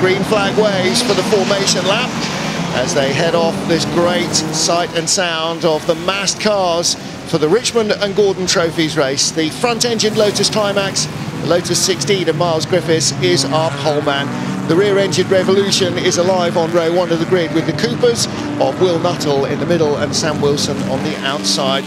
green flag waves for the formation lap as they head off this great sight and sound of the massed cars for the Richmond and Gordon Trophies race. The front-engine Lotus Climax, the Lotus 16 of Miles Griffiths, is our poleman. The rear-engine revolution is alive on row 1 of the grid with the Coopers of Will Nuttall in the middle and Sam Wilson on the outside.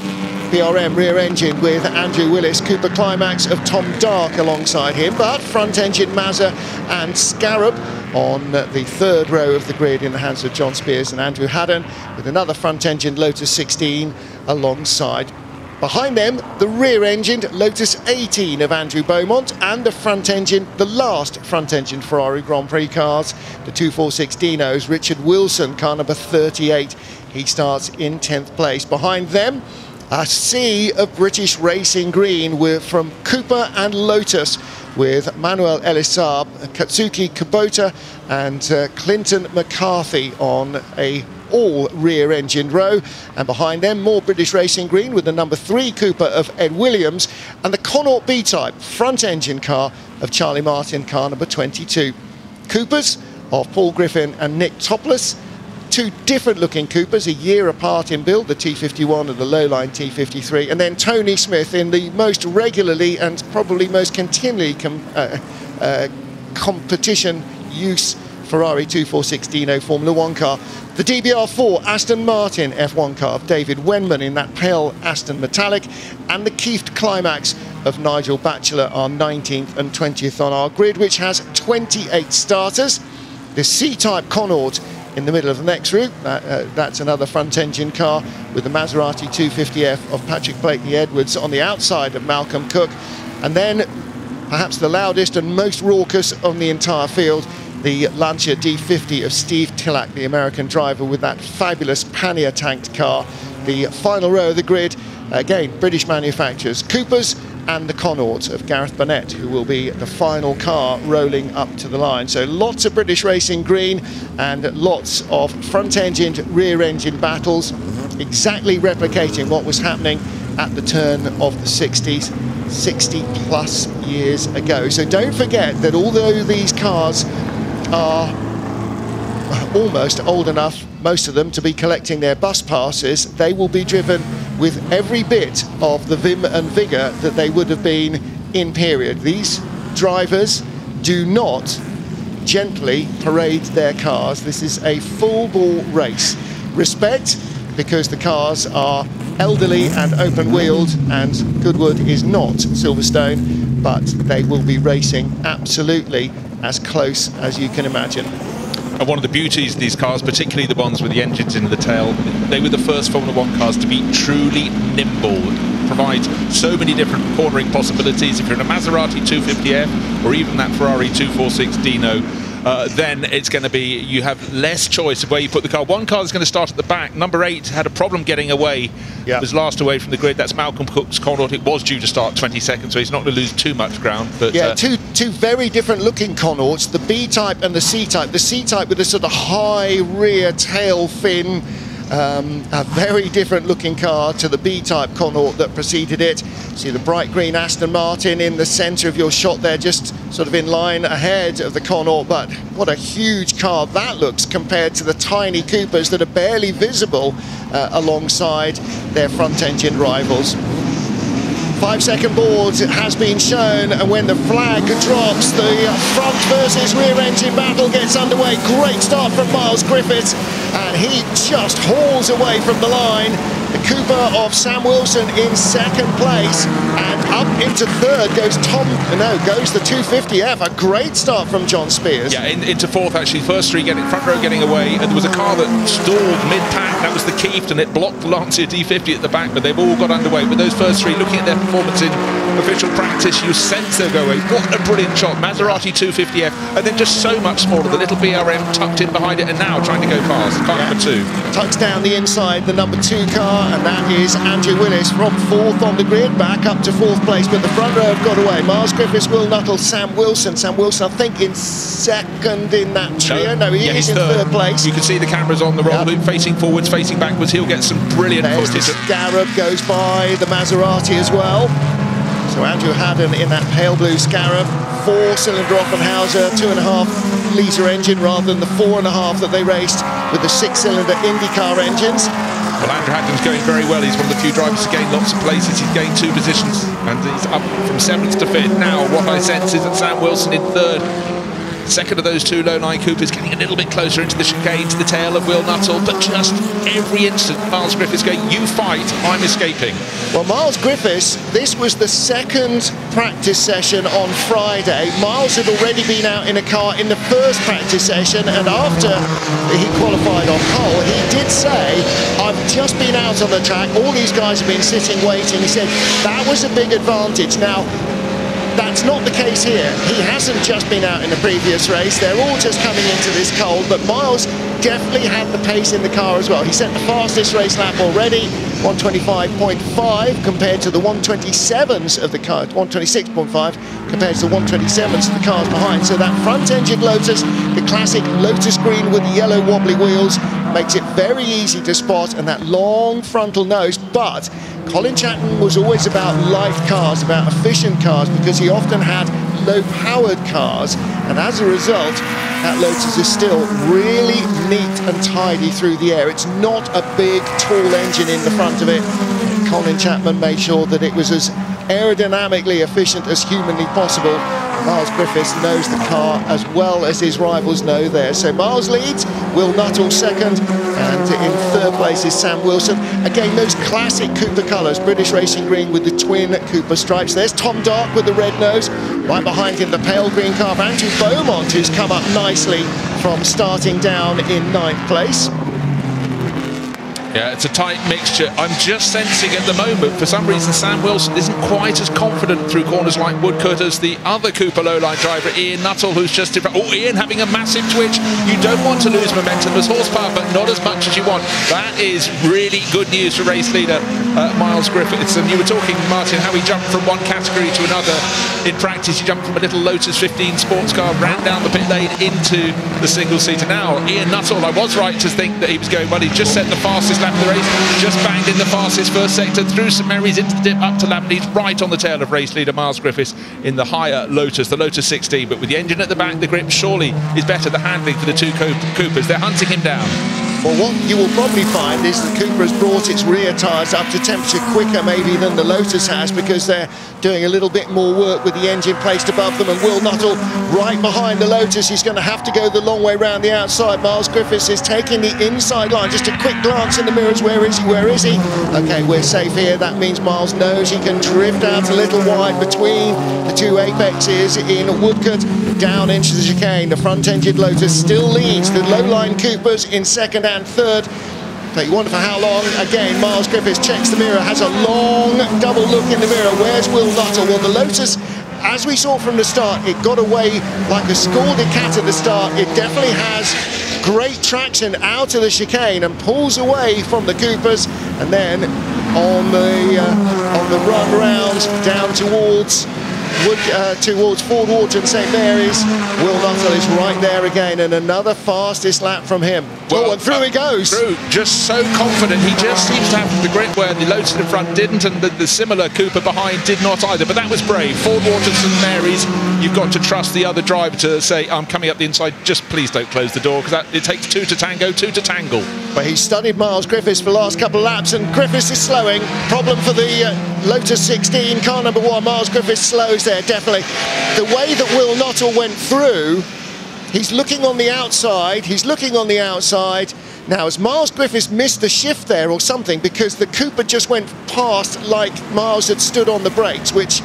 PRM rear engine with Andrew Willis, Cooper Climax of Tom Dark alongside him, but front engine Mazza and Scarab on the 3rd row of the grid in the hands of John Spears and Andrew Haddon, with another front engine Lotus 16 alongside. Behind them, the rear-engined Lotus 18 of Andrew Beaumont and the front-engine, the last front-engine Ferrari Grand Prix cars, the 246 Dinos, Richard Wilson, car number 38. He starts in 10th place. Behind them, a sea of British racing green from Cooper and Lotus, with Manuel Elisab, Katsuki Kubota and Clinton McCarthy on a all rear-engined row, and behind them more British racing green with the number 3 Cooper of Ed Williams and the Connaught B-Type front-engine car of Charlie Martin, car number 22. Coopers of Paul Griffin and Nick Topless, 2 different looking Coopers, a year apart in build, the T51 and the lowline T53, and then Tony Smith in the most regularly and probably most continually competition use Ferrari 246 Dino Formula 1 car. The DBR4 Aston Martin F1 car of David Wenman in that pale Aston metallic, and the Kieft Climax of Nigel Batchelor are 19th and 20th on our grid, which has 28 starters. The C-Type Connaught in the middle of the next route, that's another front engine car with the Maserati 250F of Patrick Blakely Edwards on the outside of Malcolm Cook, and then perhaps the loudest and most raucous on the entire field, the Lancia D50 of Steve Tillack, the American driver, with that fabulous pannier tanked car. The final row of the grid, again, British manufacturers, Coopers and the Connaught of Gareth Burnett, who will be the final car rolling up to the line. So lots of British racing green and lots of front-engined, rear-engine battles, exactly replicating what was happening at the turn of the 60s, 60-plus years ago. So don't forget that although these cars are almost old enough, most of them, to be collecting their bus passes, they will be driven with every bit of the vim and vigour that they would have been in period. These drivers do not gently parade their cars. This is a full-ball race. Respect, because the cars are elderly and open-wheeled, and Goodwood is not Silverstone, but they will be racing absolutely as close as you can imagine. And one of the beauties of these cars, particularly the ones with the engines in the tail, they were the first Formula 1 cars to be truly nimble, provide so many different cornering possibilities. If you're in a Maserati 250F or even that Ferrari 246 Dino, then it's going to be, you have less choice of where you put the car. One car is going to start at the back. Number 8 had a problem getting away. It was last away from the grid. That's Malcolm Cook's Connaught. It was due to start 22nd, so he's not going to lose too much ground. But yeah, two very different looking Connaughts, the B-Type and the C-Type. The C-Type with a sort of high rear tail fin, a very different looking car to the B-Type Connaught that preceded it. See the bright green Aston Martin in the centre of your shot there, just sort of in line ahead of the Connaught, but what a huge car that looks compared to the tiny Coopers that are barely visible alongside their front-engine rivals. 5-second board has been shown, and when the flag drops, the front versus rear engine battle gets underway. Great start from Miles Griffiths, and he just hauls away from the line. The Cooper of Sam Wilson in 2nd place, and up into 3rd goes goes the 250F. A great start from John Spears. Yeah, into 4th actually. First 3 front row getting away, and there was a car that stalled mid-pack. That was the Kieft, and it blocked the Lancia D50 at the back, but they've all got underway. With those first 3, looking at their performance in official practice, you sense they'll go away. What a brilliant shot. Maserati 250F, and then just so much smaller. The little BRM tucked in behind it, and now trying to go past. Car number 2. Tucks down the inside, the number 2 car, and that is Andrew Willis from 4th on the grid, back up to 4th place, but the front row have got away. Miles Griffiths, Will Nuttall, Sam Wilson. Sam Wilson, I think, in 2nd in that trio. No, he is in 3rd place. You can see the cameras on the roll loop, facing forwards, facing backwards. He'll get some brilliant footage. Scarab goes by the Maserati as well. So Andrew Haddon in that pale blue Scarab, 4-cylinder Offenhauser, 2.5 litre engine rather than the 4.5 that they raced with the 6-cylinder IndyCar engines. Well, Andrew Haddon's going very well. He's one of the few drivers to gain lots of places. He's gained 2 positions and he's up from 7th to 5th. Now, what I sense is that Sam Wilson in 3rd. Second of those 2 low-line Coopers, getting a little bit closer into the chicane to the tail of Will Nuttall, but just every instant Miles Griffiths going, you fight, I'm escaping. Well, Miles Griffiths, this was the 2nd practice session on Friday. Miles had already been out in a car in the 1st practice session, and after he qualified on pole, he did say, I've just been out on the track, all these guys have been sitting waiting. He said, that was a big advantage. Now, that's not the case here. He hasn't just been out in the previous race. They're all just coming into this cold, but Miles definitely had the pace in the car as well. He set the fastest race lap already, 125.5 compared to the 127s of the car, 126.5 compared to the 127s of the cars behind. So that front-engine Lotus, the classic Lotus green with the yellow wobbly wheels, makes it very easy to spot, and that long frontal nose. But Colin Chapman was always about light cars, about efficient cars, because he often had low-powered cars, and as a result, that Lotus is still really neat and tidy through the air. It's not a big, tall engine in the front of it. Colin Chapman made sure that it was as aerodynamically efficient as humanly possible. Miles Griffiths knows the car as well as his rivals know theirs. So Miles leads, Will Nuttall 2nd, and in 3rd place is Sam Wilson. Again, those classic Cooper colours, British Racing Green with the twin Cooper stripes. There's Tom Dark with the red nose. Right behind him, the pale green car of Andrew Beaumont, who's come up nicely from starting down in 9th place. Yeah, it's a tight mixture. I'm just sensing at the moment, for some reason, Sam Wilson isn't quite as confident through corners like Woodcote as the other Cooper lowline driver, Ian Nuttall, who's just... Oh, Ian having a massive twitch. You don't want to lose momentum. There's horsepower, but not as much as you want. That is really good news for race leader Miles Griffiths. And you were talking, Martin, how he jumped from one category to another in practice. He jumped from a little Lotus 15 sports car, ran down the pit lane into the single-seater. Now, Ian Nuttall, I was right to think that he was going well. He just set the fastest lap of the race, just banged in the fastest first sector, through St Mary's into the dip, up to Labneys, right on the tail of race leader Miles Griffiths in the higher Lotus, the Lotus 16. But with the engine at the back, the grip surely is better. The handling for the 2 Coopers, they're hunting him down. Well, what you will probably find is the Cooper has brought its rear tyres up to temperature quicker maybe than the Lotus has, because they're doing a little bit more work with the engine placed above them. And Will Nuttall right behind the Lotus. He's going to have to go the long way round the outside. Miles Griffiths is taking the inside line. Just a quick glance in the mirrors. Where is he? Where is he? Okay, we're safe here. That means Miles knows he can drift out a little wide between the 2 apexes in Woodcote, down into the chicane. The front-engine Lotus still leads the low-line Coopers in 2nd and 3rd. But you wonder for how long. Again, Miles Griffiths checks the mirror, has a long double look in the mirror. Where's Will Nuttall? Well, the Lotus, as we saw from the start, it got away like a scalded cat at the start. It definitely has great traction out of the chicane and pulls away from the Coopers. And then on the run round down towards Ford Water and St Mary's, Will Nuttall is right there again, and another fastest lap from him. Well, and through he goes. Through, just so confident. He just seems to have the grip where the Lotus in front didn't, and the similar Cooper behind did not either. But that was brave. Ford Water and St Mary's, you've got to trust the other driver to say, I'm coming up the inside, just please don't close the door, because it takes 2 to tango, 2 to tangle. Well, he studied Miles Griffiths for the last couple of laps, and Griffiths is slowing. Problem for the Lotus 16, car number 1. Miles Griffiths slows there, definitely. The way that Will Nuttall went through, he's looking on the outside. He's looking on the outside. Now, has Miles Griffiths missed the shift there or something? Because the Cooper just went past like Miles had stood on the brakes, which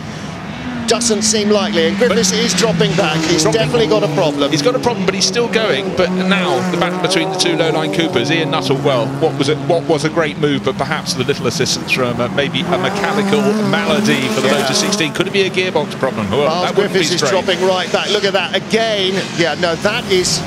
doesn't seem likely, and Griffiths is dropping back. He's definitely got a problem. He's got a problem, but he's still going. But now the battle between the 2 low-line Coopers, Ian Nuttall, well, what was a great move, but perhaps the little assistance from maybe a mechanical malady for the Lotus 16. Could it be a gearbox problem? Well, Miles Griffiths is dropping right back. Look at that again. Yeah, no, that is,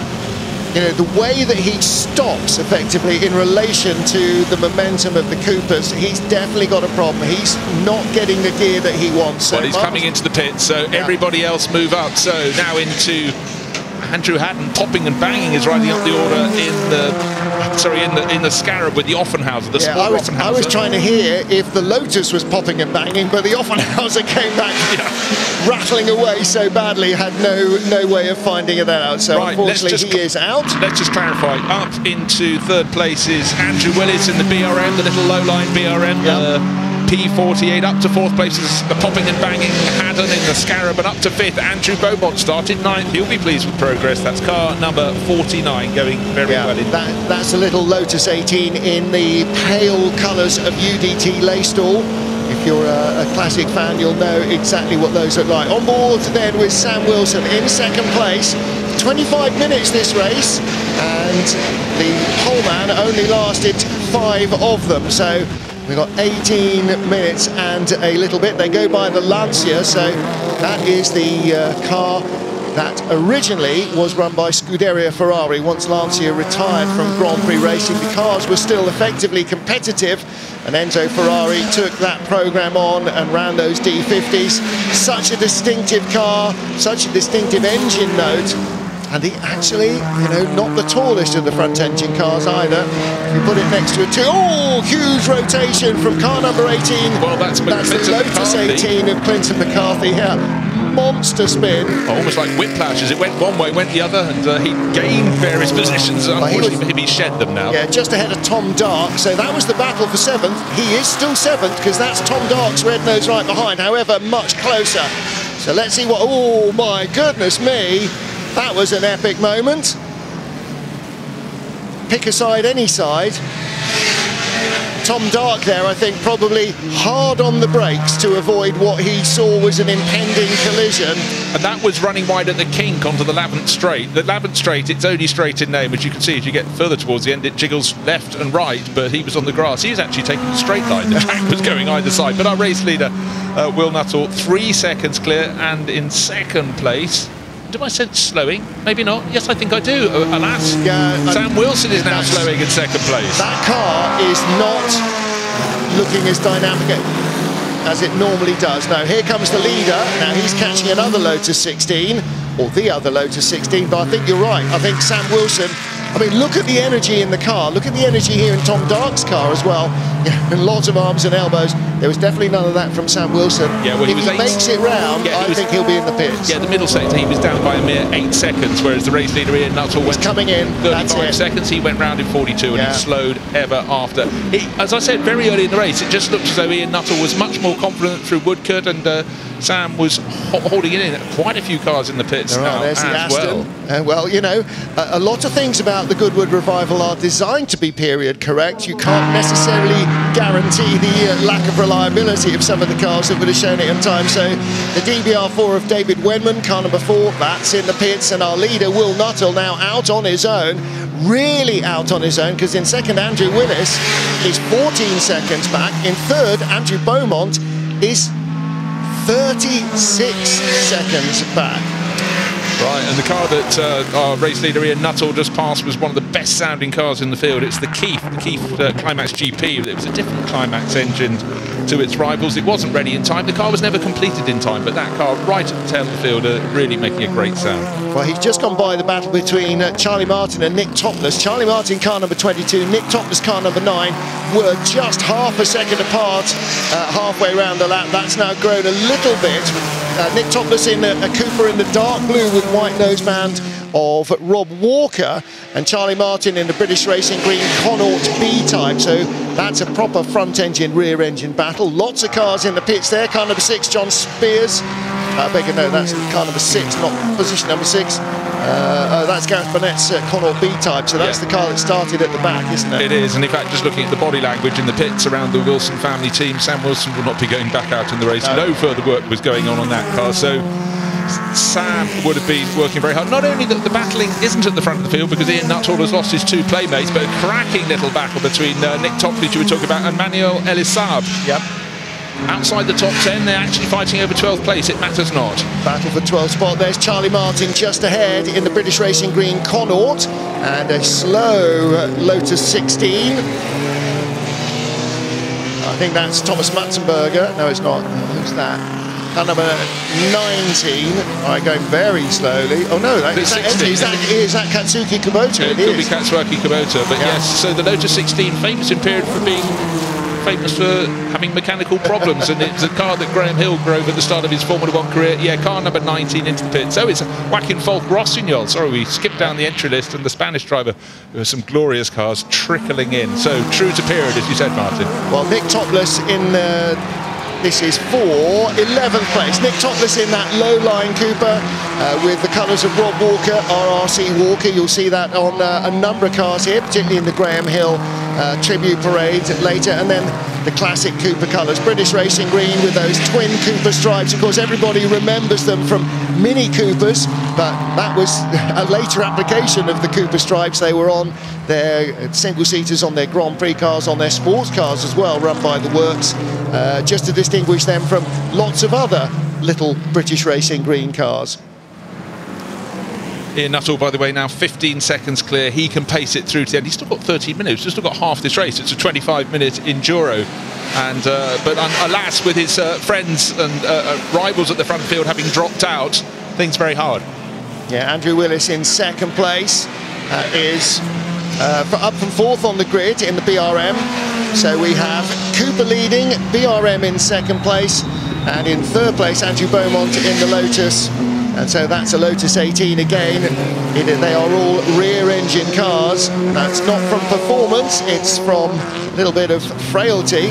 you know, the way that he stops effectively in relation to the momentum of the Coopers. He's definitely got a problem. He's not getting the gear that he wants. Well, he's coming into the pit, so everybody else move up. So now into Andrew Haddon popping and banging is riding up the order in the Scarab with the Offenhauser, the small Offenhauser. I was trying to hear if the Lotus was popping and banging, but the Offenhauser came back rattling away so badly, had no way of finding that out. So unfortunately he is out. Let's just clarify. Up into third place is Andrew Willis in the BRM, the little low-line BRM. P48 up to fourth place is the popping and banging Haddon in the Scarab, and up to fifth Andrew Beaumont started ninth. He'll be pleased with progress. That's car number 49 going very well. That's a little Lotus 18 in the pale colours of UDT Laystall. If you're a classic fan, you'll know exactly what those look like. On board then with Sam Wilson in second place. 25 minutes this race, and the pole man only lasted 5 of them. So we've got 18 minutes and a little bit. They go by the Lancia, so that is the car that originally was run by Scuderia Ferrari. Once Lancia retired from Grand Prix racing, the cars were still effectively competitive, and Enzo Ferrari took that programme on and ran those D50s. Such a distinctive car, such a distinctive engine note. And he actually, you know, not the tallest of the front engine cars either. If you put it next to a huge rotation from car number 18. Well, that's the Lotus 18 of Clinton McCarthy. Yeah, monster spin. Almost like whiplashes. It went one way, went the other, and he gained various positions. Unfortunately, he shed them now. Yeah, just ahead of Tom Dark. So that was the battle for 7th. He is still 7th because that's Tom Dark's red nose right behind. However, much closer. So let's see what. Oh my goodness me! That was an epic moment. Pick a side, any side. Tom Dark there, I think, probably hard on the brakes to avoid what he saw was an impending collision. And that was running wide at the kink onto the Lavant Straight. The Lavant Straight, its only straight in name, as you can see, as you get further towards the end, it jiggles left and right, but he was on the grass. He was actually taking the straight line. The track was going either side. But our race leader, Will Nuttall, 3 seconds clear and in second place. Do I sense slowing? Maybe not. Yes, I think I do. Alas, Sam Wilson is now slowing in second place. That car is not looking as dynamic as it normally does. Now, here comes the leader. Now, he's catching another Lotus 16, or the other Lotus 16, but I think you're right. I think Sam Wilson, I mean, look at the energy in the car. Look at the energy here in Tom Dark's car as well. Yeah, and lots of arms and elbows. There was definitely none of that from Sam Wilson. Yeah, well, if he makes it round, I think he'll be in the pits. Yeah, the middle sector, he was down by a mere 8 seconds, whereas the race leader Ian Nuttall went coming in 35 seconds. He went round in 42, and he slowed ever after. As I said very early in the race, it just looked as though Ian Nuttall was much more confident through Woodcote, and Sam was holding it in. Quite a few cars in the pits now there's the as Aston. well. Well, you know, a lot of things about the Goodwood Revival are designed to be period correct. You can't necessarily guarantee the lack of reliability of some of the cars that would have shown it in time. So the DBR4 of David Wenman, car number 4, that's in the pits, and our leader Will Nuttall now out on his own, really out on his own, because in second Andrew Willis is 14 seconds back. In third, Andrew Beaumont is 36 seconds back. Right, and the car that our race leader Ian Nuttall just passed was one of the best sounding cars in the field. It's the Keith Climax GP. It was a different Climax engine to its rivals. It wasn't ready in time. The car was never completed in time, but that car right at the tail of the field really making a great sound. Well, he's just gone by the battle between Charlie Martin and Nick Topless. Charlie Martin, car number 22, Nick Topless, car number 9, were just half a second apart halfway around the lap. That's now grown a little bit. Nick Topless in a Cooper in the dark blue with white noseband of Rob Walker, and Charlie Martin in the British Racing Green Connaught B-Type. So that's a proper front engine, rear engine battle. Lots of cars in the pits there. Car number 6, John Spears. I beg your pardon, that's car number 6, not position number 6. That's Gareth Burnett's Connaught B-Type, so that's the car that started at the back, isn't it? It is, and in fact, just looking at the body language in the pits around the Wilson family team, Sam Wilson will not be going back out in the race. No further work was going on that car, so Sam would have been working very hard. Not only that the battling isn't at the front of the field because Ian Nuttall has lost his 2 playmates, but a cracking little battle between Nick Topless, you were talking about, and Manuel Elisab. Yep. Outside the top 10, they're actually fighting over 12th place. It matters not. Battle for 12th spot. There's Charlie Martin just ahead in the British Racing Green Connaught, and a slow Lotus 16. I think that's Thomas Matzenberger. No, it's not. Who's that? car number 19. All right, going very slowly. Oh no, is that Katsuki Kubota? It could be Katsuki Kubota, but yes. So the Lotus 16, famous in period for being famous for having mechanical problems, and it's a car that Graham Hill drove at the start of his Formula 1 career. Yeah, car number 19 into the pit. So it's Joaquin Folk Rossignol. Sorry, we skipped down the entry list, and the Spanish driver. There were some glorious cars trickling in. So true to period, as you said, Martin. Well, Nick Topless in this is for 11th place. Nick Topless in that low-line Cooper with the colours of Rob Walker, RRC Walker. You'll see that on a number of cars here, particularly in the Graham Hill tribute parade later. And then the classic Cooper colours, British Racing Green with those twin Cooper stripes. Of course, everybody remembers them from Mini Coopers, but that was a later application of the Cooper stripes. They were on their single-seaters, on their Grand Prix cars, on their sports cars as well, run by the Works, just to distinguish them from lots of other little British Racing Green cars. Ian Nuttall, by the way, now 15 seconds clear. He can pace it through to the end. He's still got 13 minutes. He's still got half this race. It's a 25-minute enduro. And but alas, with his friends and rivals at the front field having dropped out, things very hard. Yeah, Andrew Willis in second place is up from fourth on the grid in the BRM. So we have Cooper leading, BRM in second place, and in third place Andrew Beaumont in the Lotus. And so that's a Lotus 18 again. They are all rear engine cars. That's not from performance, it's from a little bit of frailty.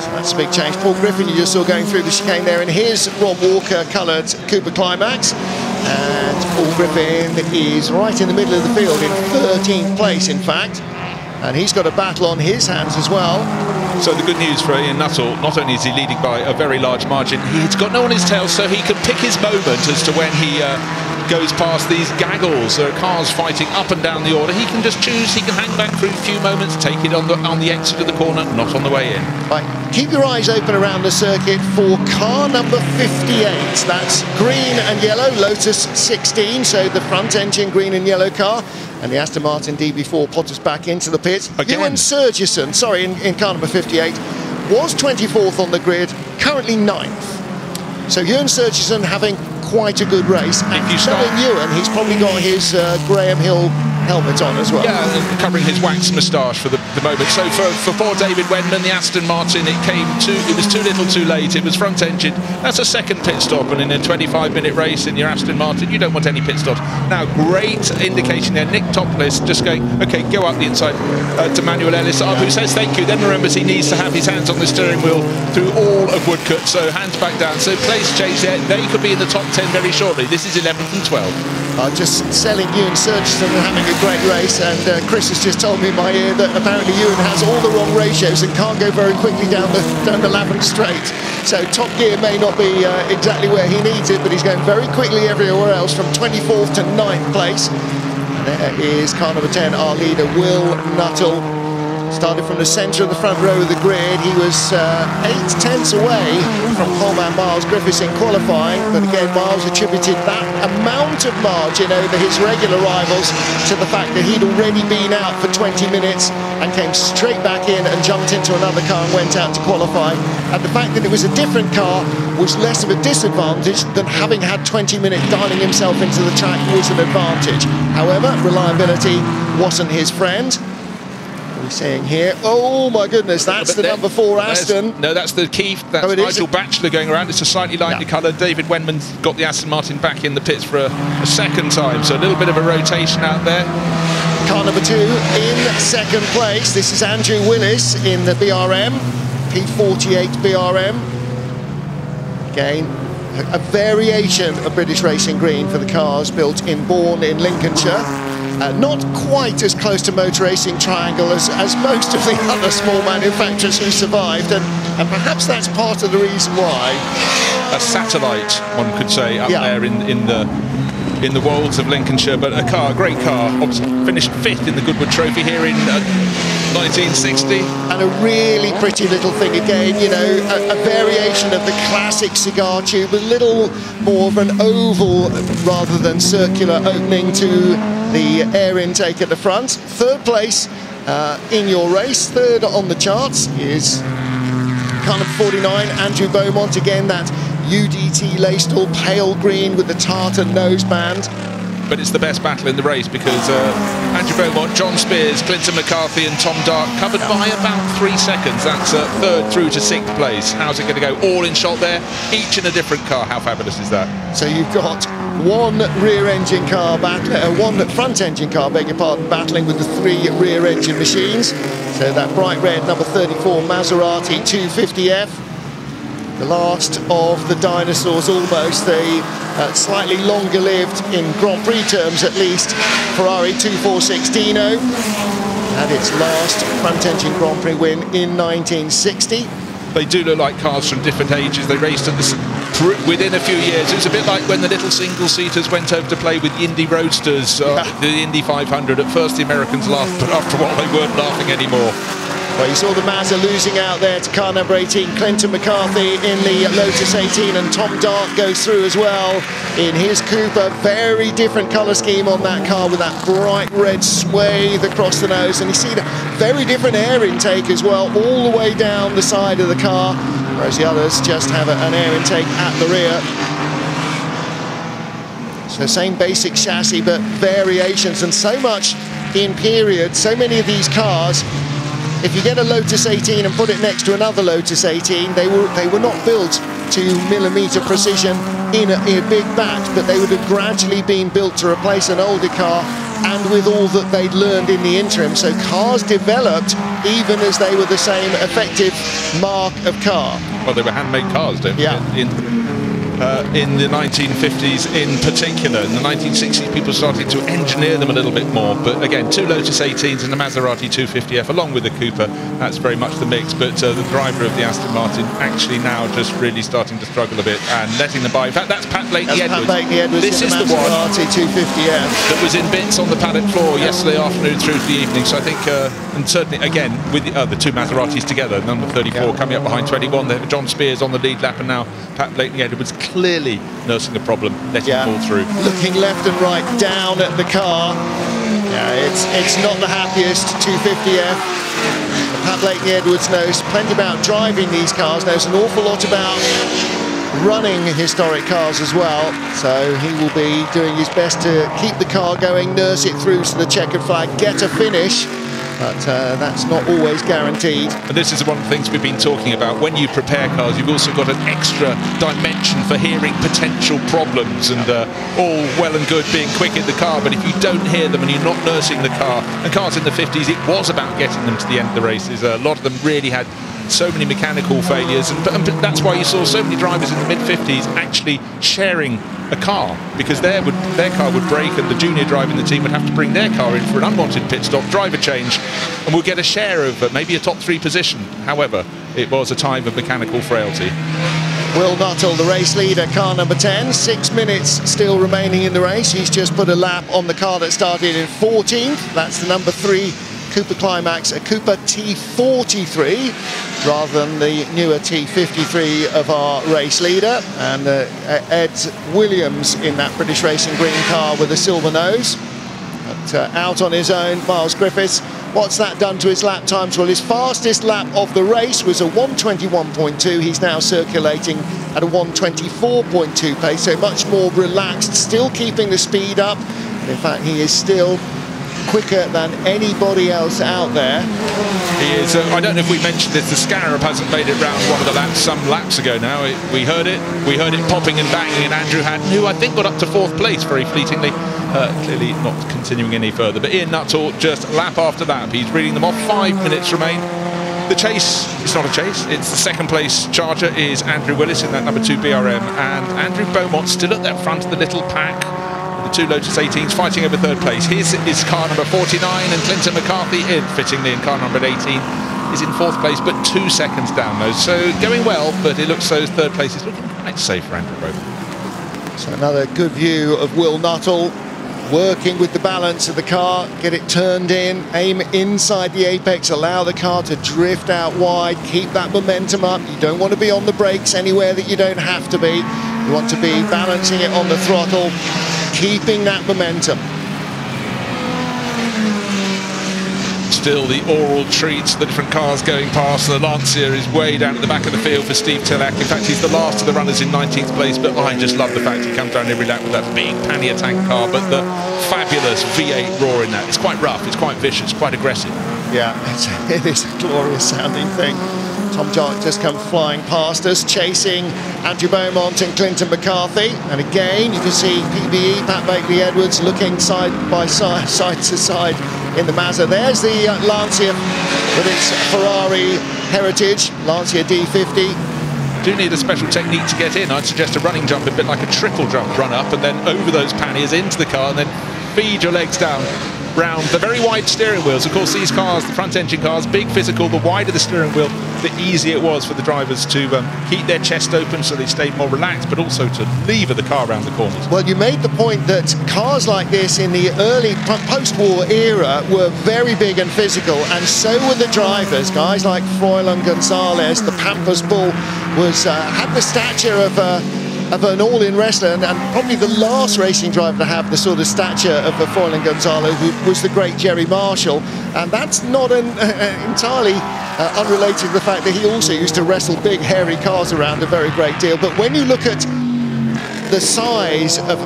So that's a big change. Paul Griffin, you just saw going through the chicane there in his Rob Walker coloured Cooper Climax. And Paul Griffin is right in the middle of the field in 13th place, in fact. And he's got a battle on his hands as well. So the good news for Ian Nuttall, not only is he leading by a very large margin, he's got no one on his tail, so he can pick his moment as to when he goes past these gaggles. There are cars fighting up and down the order. He can just choose. He can hang back for a few moments, take it on the exit of the corner, not on the way in. Right, keep your eyes open around the circuit for car number 58. That's green and yellow, Lotus 16, so the front engine green and yellow car. And the Aston Martin DB4 potters back into the pit. Ewan Surgison, sorry, in car number 58, was 24th on the grid, currently 9th. So Ewan Surgison having quite a good race. And knowing Ewan, he's probably got his Graham Hill helmet on as well. Yeah, covering his wax moustache for the moment. So for poor David Wenman, the Aston Martin, it was too little too late. It was front engine. That's a second pit stop, and in a 25-minute race in your Aston Martin, you don't want any pit stops. Now, great indication there. Nick Topless just going, okay, go up the inside to Manuel Ellis, who says thank you, then remembers he needs to have his hands on the steering wheel through all of Woodcote, so hands back down. So place change there. They could be in the top 10 very shortly. This is 11th and 12th. Just selling Ewan Surgison and having a great race, and Chris has just told me in my ear that apparently Ewan has all the wrong ratios and can't go very quickly down the Lavant Straight. So top gear may not be exactly where he needs it, but he's going very quickly everywhere else from 24th to 9th place. And there is car number 10, our leader, Will Nuttall. Started from the centre of the front row of the grid. He was 8/10 away from Coleman Miles Griffiths in qualifying, but again Miles attributed that amount of margin over his regular rivals to the fact that he'd already been out for 20 minutes and came straight back in and jumped into another car and went out to qualify. And the fact that it was a different car was less of a disadvantage than having had 20 minutes dialing himself into the track was an advantage. However, reliability wasn't his friend. We're seeing here, oh my goodness, that's the number 4 Aston. No, that's the Keith, that's Nigel Batchelor going around. It's a slightly lighter colour. David Wenman's got the Aston Martin back in the pits for a second time, so a little bit of a rotation out there. Car number 2 in second place. This is Andrew Willis in the BRM, P48 BRM. Again, a variation of British Racing Green for the cars built in Bourne in Lincolnshire. Not quite as close to Motor Racing Triangle as most of the other small manufacturers who survived, and perhaps that's part of the reason why. A satellite, one could say, up there in the wilds of Lincolnshire, but a great car. Finished 5th in the Goodwood Trophy here in 1960. And a really pretty little thing again, you know, a variation of the classic cigar tube, a little more of an oval rather than circular opening to the air intake at the front. Third place in your race, third on the charts, is car number 49, Andrew Beaumont, again that UDT Lacedale pale green with the tartan noseband. But it's the best battle in the race because Andrew Beaumont, John Spears, Clinton McCarthy and Tom Dark covered by about 3 seconds. That's third through to 6th place. How's it going to go? All in shot there, each in a different car. How fabulous is that? So you've got one rear-engine car one front-engine car, beg your pardon, battling with the 3 rear-engine machines. So that bright red number 34 Maserati 250F. The last of the dinosaurs, almost. The slightly longer lived, in Grand Prix terms at least, Ferrari 246 Dino had its last front-engine Grand Prix win in 1960. They do look like cars from different ages. They raced at this within a few years. It's a bit like when the little single-seaters went over to play with the Indy Roadsters, the Indy 500. At first the Americans laughed, but after a while they weren't laughing anymore. Well, you saw the Mazda losing out there to car number 18, Clinton McCarthy in the Lotus 18, and Tom Dark goes through as well in his Cooper. Very different colour scheme on that car with that bright red swathe across the nose, and you see the very different air intake as well, all the way down the side of the car, whereas the others just have an air intake at the rear. So same basic chassis, but variations, and so much in period. So many of these cars, if you get a Lotus 18 and put it next to another Lotus 18, they were not built to millimetre precision in a big batch, but they would have gradually been built to replace an older car, and with all that they'd learned in the interim. So cars developed even as they were the same effective mark of car. Well, they were handmade cars, don't you? In the 1950s in particular. In the 1960s, people started to engineer them a little bit more. But again, 2 Lotus 18s and a Maserati 250F, along with the Cooper, that's very much the mix. But the driver of the Aston Martin actually now just really starting to struggle a bit and letting them buy. In fact, that's Pat Blakeney-Edwards. This is the Maserati 250F that was in bits on the paddock floor yesterday afternoon through to the evening. So I think, and certainly again with the 2 Maseratis together, number 34 coming up behind 21. They have John Spears on the lead lap, and now Pat Blakeney-Edwards clearly nursing a problem, letting it fall through. Looking left and right down at the car. Yeah, it's not the happiest 250F. Pat Blakeney-Edwards knows plenty about driving these cars, knows an awful lot about running historic cars as well, so he will be doing his best to keep the car going, nurse it through to the checkered flag, get a finish. But that's not always guaranteed. And this is one of the things we've been talking about. When you prepare cars, you've also got an extra dimension for hearing potential problems, and all well and good being quick in the car, but if you don't hear them and you're not nursing the car, and cars in the 50s, it was about getting them to the end of the races. A lot of them really had so many mechanical failures, and that's why you saw so many drivers in the mid-50s actually sharing a car, because their car would break and the junior driver in the team would have to bring their car in for an unwanted pit stop, driver change, and we'll get a share of maybe a top 3 position. However, it was a time of mechanical frailty. Will Nuttall, the race leader, car number 10, 6 minutes still remaining in the race. He's just put a lap on the car that started in 14th. That's the number 3 Cooper Climax, a Cooper T43 rather than the newer T53 of our race leader, and Ed Williams in that British Racing green car with a silver nose. But out on his own, Miles Griffiths. What's that done to his lap times? Well, his fastest lap of the race was a 1:21.2. He's now circulating at a 1:24.2 pace, so much more relaxed, still keeping the speed up. In fact, he is still quicker than anybody else out there. He is. I don't know if we mentioned this. The Scarab hasn't made it round one of the laps some laps ago now. We heard it popping and banging, and Andrew Haddon, who I think got up to 4th place very fleetingly, clearly not continuing any further. But Ian Nuttall just lap after lap. He's reading them off. 5 minutes remain. The chase, it's not a chase, it's the 2nd place charger is Andrew Willis in that number 2 BRM, and Andrew Beaumont still at that front of the little pack. The 2 Lotus 18s fighting over 3rd place. His is car number 49, and Clinton McCarthy, fittingly in car number 18, is in 4th place, but 2 seconds down those. So going well, but it looks so 3rd place is looking quite safe for Andrew Beaumont. So another good view of Will Nuttall, working with the balance of the car, get it turned in, aim inside the apex, allow the car to drift out wide, keep that momentum up. You don't want to be on the brakes anywhere that you don't have to be. You want to be balancing it on the throttle, keeping that momentum. Still the oral treats, the different cars going past. The Lancia is way down at the back of the field for Steve Tillack. In fact, he's the last of the runners in 19th place, but I just love the fact he comes down every lap with that big pannier tank car, but the fabulous V8 roar in that. It's quite rough, it's quite vicious, quite aggressive. Yeah, it is a glorious sounding thing. Tom Jark just come flying past us, chasing Andrew Beaumont and Clinton McCarthy. And again, you can see PBE, Pat Bakley-Edwards, looking side by side, side to side in the Mazda. There's the Lancia with its Ferrari heritage, Lancia D50. Do need a special technique to get in. I'd suggest a running jump, a bit like a triple jump, run up and then over those panniers into the car and then feed your legs down round the very wide steering wheels. Of course, these cars, the front engine cars, big physical, the wider the steering wheel, the easier it was for the drivers to keep their chest open so they stayed more relaxed, but also to lever the car around the corners. Well, you made the point that cars like this in the early post-war era were very big and physical, and so were the drivers. Guys like Froilan Gonzalez, the Pampas Bull, had the stature of an all-in wrestler, and probably the last racing driver to have the sort of stature of Froilan Gonzalez was the great Jerry Marshall, and that's not entirely unrelated to the fact that he also used to wrestle big hairy cars around a very great deal. But when you look at the size of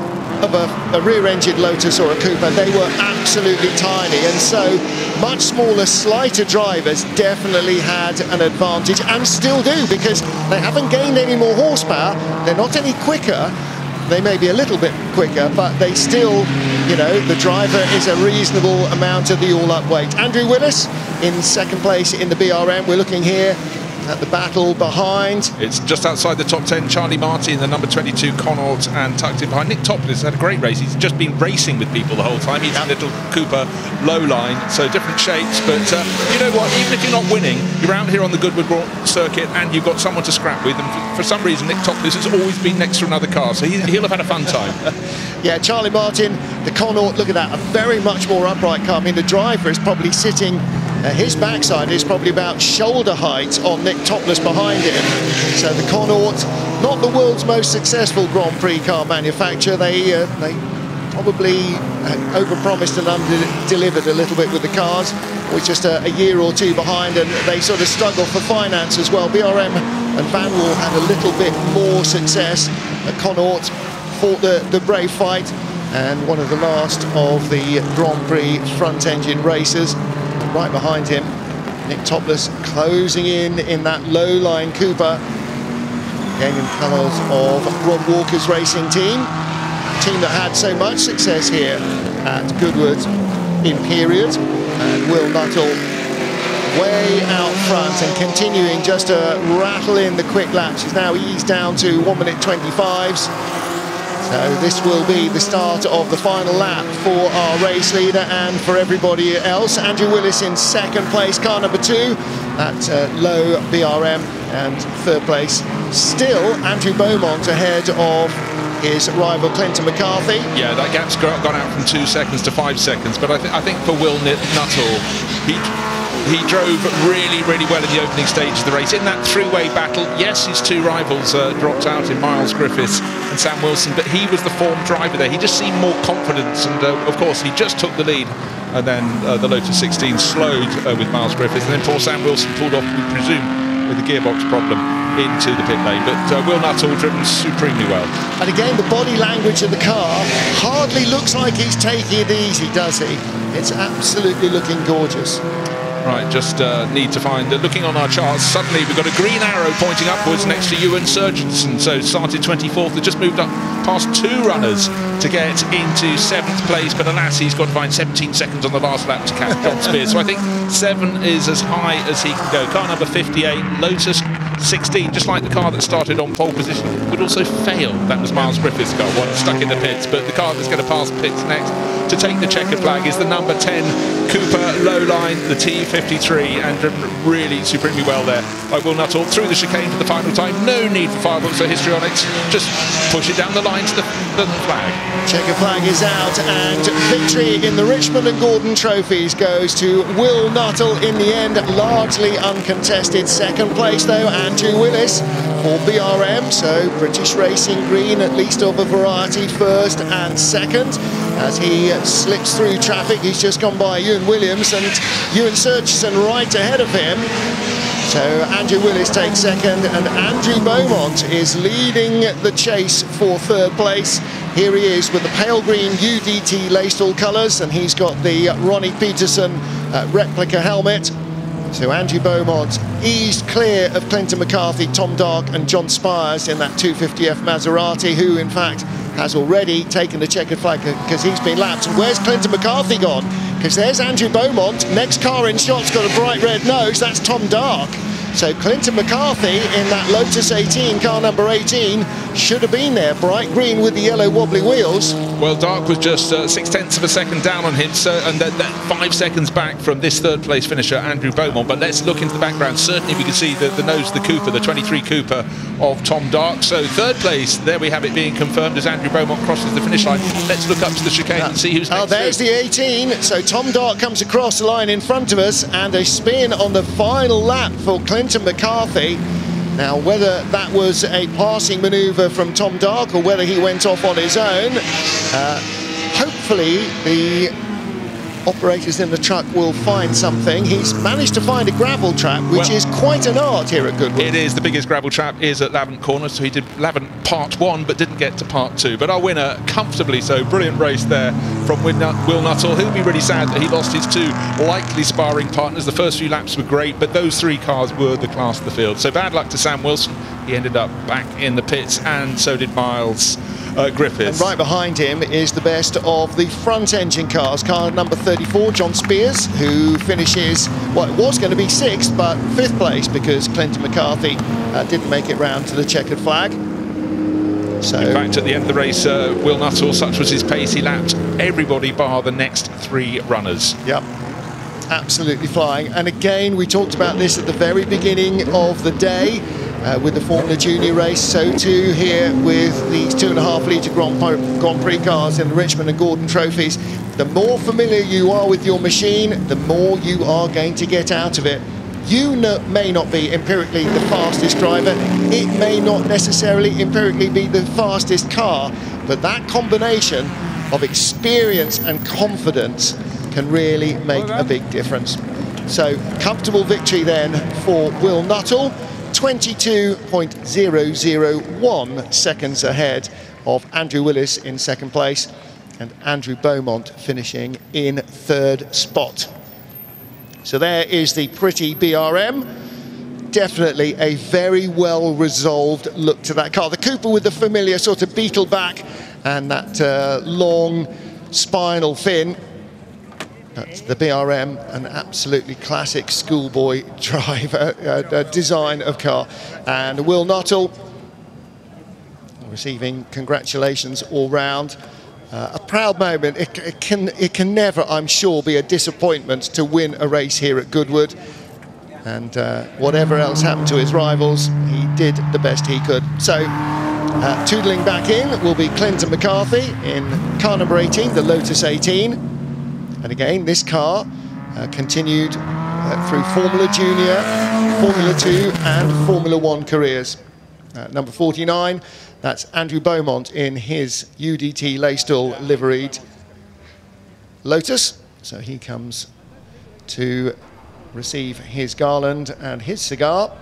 a rear-engine Lotus or a Cooper, they were absolutely tiny, and so much smaller, slighter drivers definitely had an advantage, and still do, because they haven't gained any more horsepower, they're not any quicker, they may be a little bit quicker, but they still, you know, the driver is a reasonable amount of the all-up weight. Andrew Willis in second place in the BRM. We're looking here at the battle behind. It's just outside the top 10. Charlie Martin, the number 22 Connaught, and tucked in behind. Nick Topless had a great race. He's just been racing with people the whole time. He's a little Cooper low line, so different shapes. But you know what? Even if you're not winning, you're out here on the Goodwood circuit and you've got someone to scrap with. And for some reason, Nick Topless has always been next to another car, so he'll have had a fun time. Yeah, Charlie Martin, the Connaught, look at that, a very much more upright car. I mean, the driver is probably sitting, his backside is probably about shoulder height on Nick Topless behind him. So the Connaught, not the world's most successful Grand Prix car manufacturer. They probably overpromised and under-delivered a little bit with the cars. Was just a year or two behind, and they sort of struggle for finance as well. BRM and Van Wall had a little bit more success. The Connaught fought the brave fight, and one of the last of the Grand Prix front-engine racers. Right behind him, Nick Topless closing in that low-line Cooper. Again in colours of Rob Walker's racing team that had so much success here at Goodwood in period. And Will Nuttall way out front and continuing just to rattle in the quick laps. He's now eased down to 1 minute 25s. So this will be the start of the final lap for our race leader and for everybody else. Andrew Willis in second place, car number 2 at low BRM, and third place still Andrew Beaumont ahead of his rival Clinton McCarthy. Yeah, that gap's gone out from 2 seconds to 5 seconds, but I think for Will Nuttall, he drove really, really well in the opening stage of the race. In that three-way battle, yes, his two rivals dropped out in Miles Griffiths and Sam Wilson, but he was the form driver there. He just seemed more confidence, and of course, he just took the lead. And then the Lotus 16 slowed with Miles Griffiths, and then poor Sam Wilson pulled off, we presume, with a gearbox problem into the pit lane. But Will Nuttall driven supremely well. And again, the body language of the car hardly looks like he's taking it easy, does he? It's absolutely looking gorgeous. Right, just need to find, looking on our charts, suddenly we've got a green arrow pointing upwards next to Ewan Surgenson. So started 24th, they just moved up past 2 runners to get into 7th place, but alas, he's got to find 17 seconds on the last lap to catch John Spears. So I think 7 is as high as he can go. Car number 58, Lotus 16, just like the car that started on pole position, would also fail. That was Miles Griffiths' car, one stuck in the pits, but the car that's going to pass pits next to take the checkered flag is the number 10 Cooper Lowline, the T53, and driven really supremely well there by Will Nuttall through the chicane for the final time. No need for firebooks or histrionics, just push it down the line to the flag. Checker flag is out, and victory in the Richmond and Gordon Trophies goes to Will Nuttall in the end, largely uncontested. Second place though, Andrew Willis for BRM, so British Racing Green, at least of a variety, first and second. as he slips through traffic. He's just gone by Ewan Williams, and Ewan Surchison right ahead of him. So Andrew Willis takes second, and Andrew Beaumont is leading the chase for third place. Here he is with the pale green UDT Lacestall colours, and he's got the Ronnie Peterson replica helmet. So Andrew Beaumont eased clear of Clinton McCarthy, Tom Dark and John Spires in that 250F Maserati, who in fact has already taken the checkered flag because he's been lapped. And where's Clinton McCarthy gone? Because there's Andrew Beaumont. Next car in shot's got a bright red nose. That's Tom Dark. So Clinton McCarthy in that Lotus 18, car number 18, should have been there. Bright green with the yellow wobbly wheels. Well, Dark was just 0.6 of a second down on him, so, and that 5 seconds back from this third place finisher, Andrew Beaumont. But let's look into the background. Certainly we can see the nose of the Cooper, the 23 Cooper of Tom Dark. So third place, there we have it being confirmed as Andrew Beaumont crosses the finish line. Let's look up to the chicane and see who's next. Oh, there's the 18. So Tom Dark comes across the line in front of us, and a spin on the final lap for Clinton McCarthy. Now, whether that was a passing manoeuvre from Tom Dark or whether he went off on his own, hopefully the operators in the truck will find something. He's managed to find a gravel trap, which is quite an art here at Goodwood. It is. The biggest gravel trap is at Lavant Corner, so he did Lavant part 1 but didn't get to part 2. But our winner, comfortably so, brilliant race there from Will Nuttall. He'll be really sad that he lost his 2 likely sparring partners. The first few laps were great, but those 3 cars were the class of the field. So bad luck to Sam Wilson. He ended up back in the pits, and so did Miles Griffiths. And right behind him is the best of the front engine cars. Car number 34, John Spears, who finishes what was going to be 6th, but 5th place because Clinton McCarthy didn't make it round to the checkered flag. So, in fact, at the end of the race, Will Nuttall, such was his pace, he lapped everybody bar the next 3 runners. Yep, absolutely flying. And again, we talked about this at the very beginning of the day. With the Formula Junior race, so too here with these 2.5 litre Grand Prix cars in the Richmond and Gordon Trophies. The more familiar you are with your machine, the more you are going to get out of it. You may not be empirically the fastest driver, it may not necessarily empirically be the fastest car, but that combination of experience and confidence can really make a big difference. So, comfortable victory then for Will Nuttall. 22.001 seconds ahead of Andrew Willis in 2nd place, and Andrew Beaumont finishing in 3rd spot. So there is the pretty BRM. Definitely a very well resolved look to that car. The Cooper with the familiar sort of beetle back and that long spinal fin. That's the BRM, an absolutely classic schoolboy driver design of car. And Will Nuttall receiving congratulations all round. A proud moment. It can never, I'm sure, be a disappointment to win a race here at Goodwood. And whatever else happened to his rivals, he did the best he could. So, toodling back in will be Clinton McCarthy in car number 18, the Lotus 18. And again, this car continued through Formula Junior, Formula 2 and Formula 1 careers. Number 49, that's Andrew Beaumont in his UDT Lacestall liveried Lotus. So he comes to receive his garland and his cigar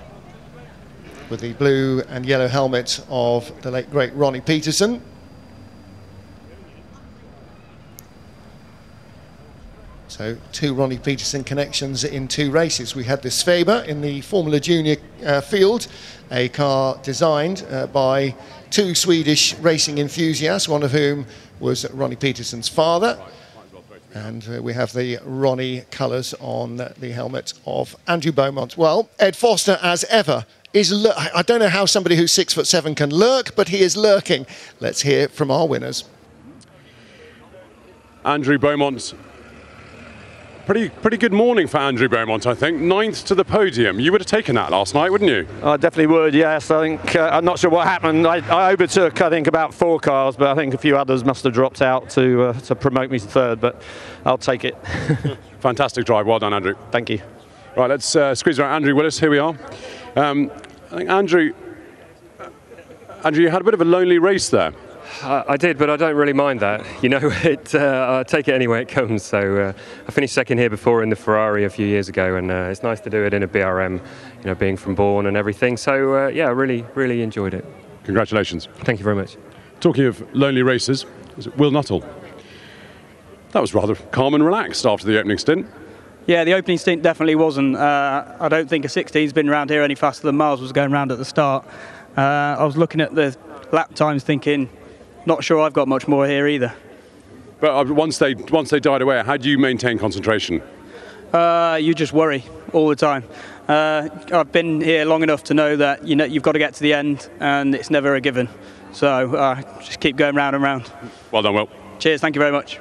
with the blue and yellow helmet of the late great Ronnie Peterson. So 2 Ronnie Peterson connections in 2 races. We had this Faber in the Formula Junior field, a car designed by 2 Swedish racing enthusiasts, one of whom was Ronnie Peterson's father. And we have the Ronnie colours on the helmet of Andrew Beaumont. Well, Ed Foster, as ever, is I don't know how somebody who's 6'7" can lurk, but he is lurking. Let's hear from our winners. Andrew Beaumont. Pretty good morning for Andrew Beaumont, I think. 9th to the podium. You would have taken that last night, wouldn't you? I definitely would, yes. I think, I'm not sure what happened. I overtook, I think, about 4 cars, but I think a few others must have dropped out to promote me to 3rd, but I'll take it. Fantastic drive. Well done, Andrew. Thank you. Right, let's squeeze around Andrew Willis. Here we are. I think, Andrew, you had a bit of a lonely race there. I did, but I don't really mind that. You know, I take it any way it comes. So I finished second here before in the Ferrari a few years ago, and it's nice to do it in a BRM, you know, being from Bourne and everything. So yeah, I really enjoyed it. Congratulations. Thank you very much. Talking of lonely races, is it Will Nuttall? That was rather calm and relaxed after the opening stint. Yeah, the opening stint definitely wasn't. I don't think a 16's been around here any faster than Miles was going around at the start. I was looking at the lap times thinking, not sure I've got much more here either. But once they died away, how do you maintain concentration? You just worry all the time. I've been here long enough to know that you've got to get to the end, and it's never a given. So just keep going round and round. Well done, Will. Cheers, thank you very much.